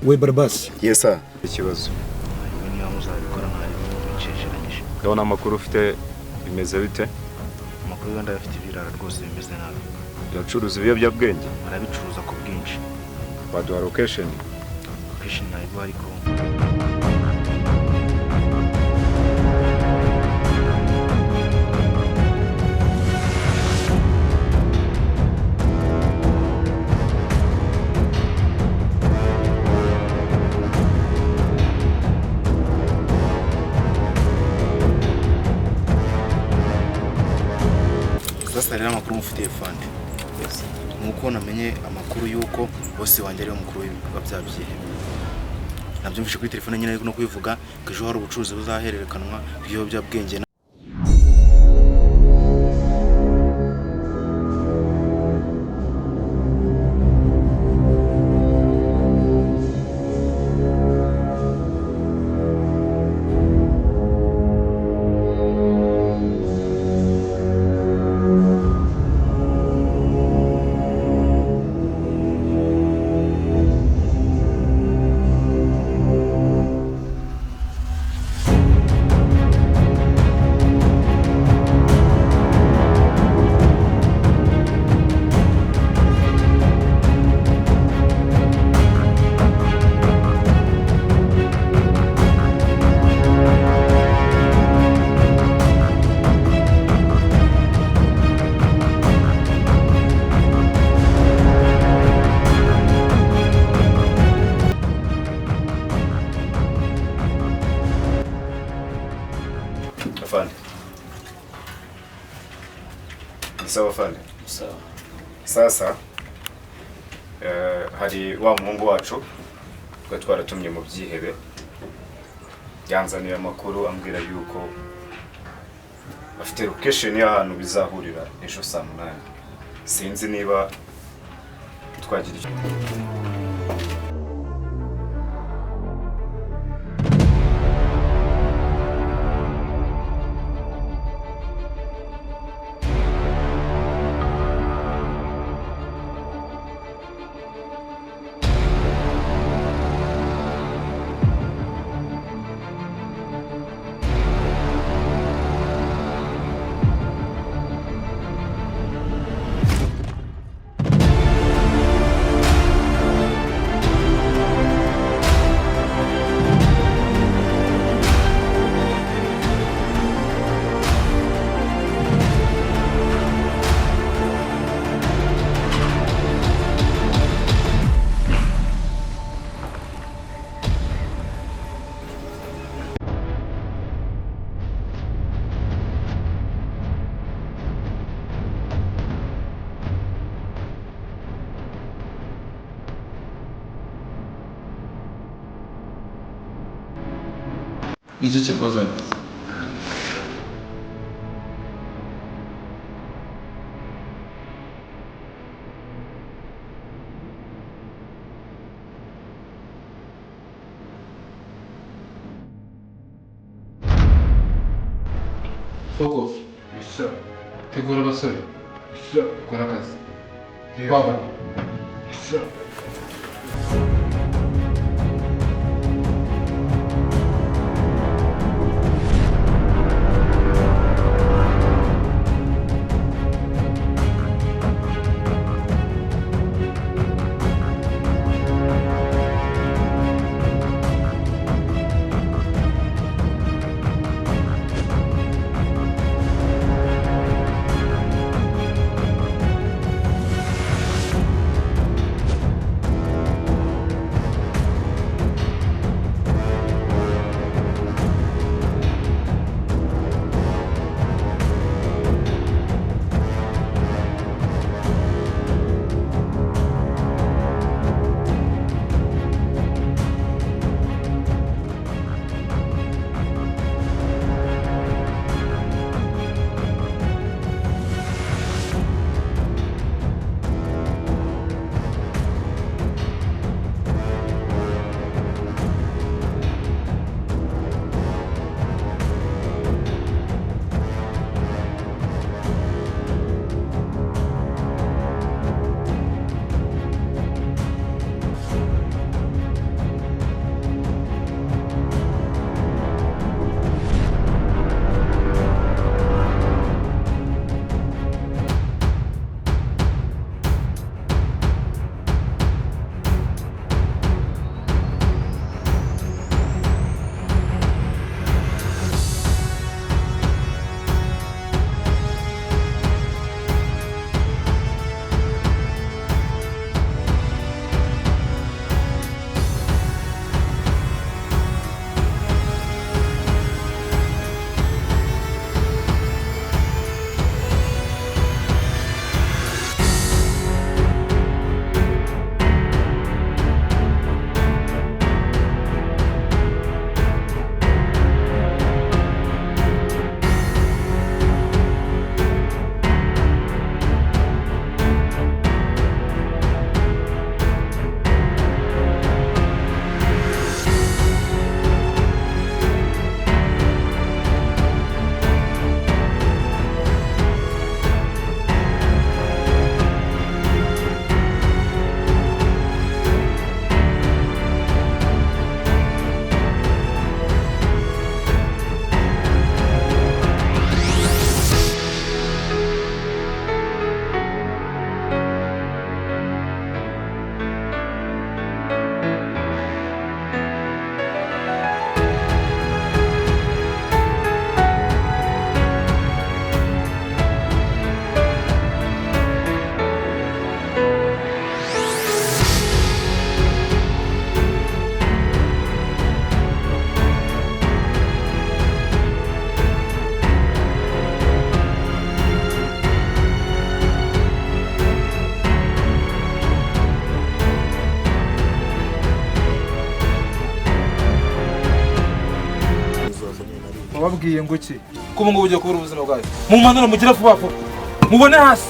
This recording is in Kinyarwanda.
we Barabas. Yes sir. Ikibazo. Niyo muzabikora nkayo bicejeranyije. Ndabona amakuru ufite bimeze bite? Amakuru yandi afite ibirara rwose bimeze nabi. Yacuruza ibiyobyabwenge. Barabicuruza ku bwinshi. Baduha location. Location ntabwo ariko sasa rero amakuru mufitiye fande. Nuko namenye amakuru yuko bose wanjye ari umukuru w'ababyeyi. Nabyumvise kuri telefone nyine no kubivuga ko ejo hari ubucuruzi buzahererekanwa bw'ibiyobyabwenge. Afande. Sawa afande. Sawa. Sasa hari wa muhungu wacu twaratumye mu byihebe. Yanzaniye amakuru ambwira yuko afite location y'ahantu bizahurira ejo saa 8. Sinzi niba twagira icyo. Idźcie poza. Fogo. Isso. Tegura basuri. Isso. Kora kazi. Baba. Isso. Nababwiye ngo iki? Ko ubu ngubu ugiye kubura ubuzima bwawe. Mumanura mugira vuba vuba. Mubone hasi.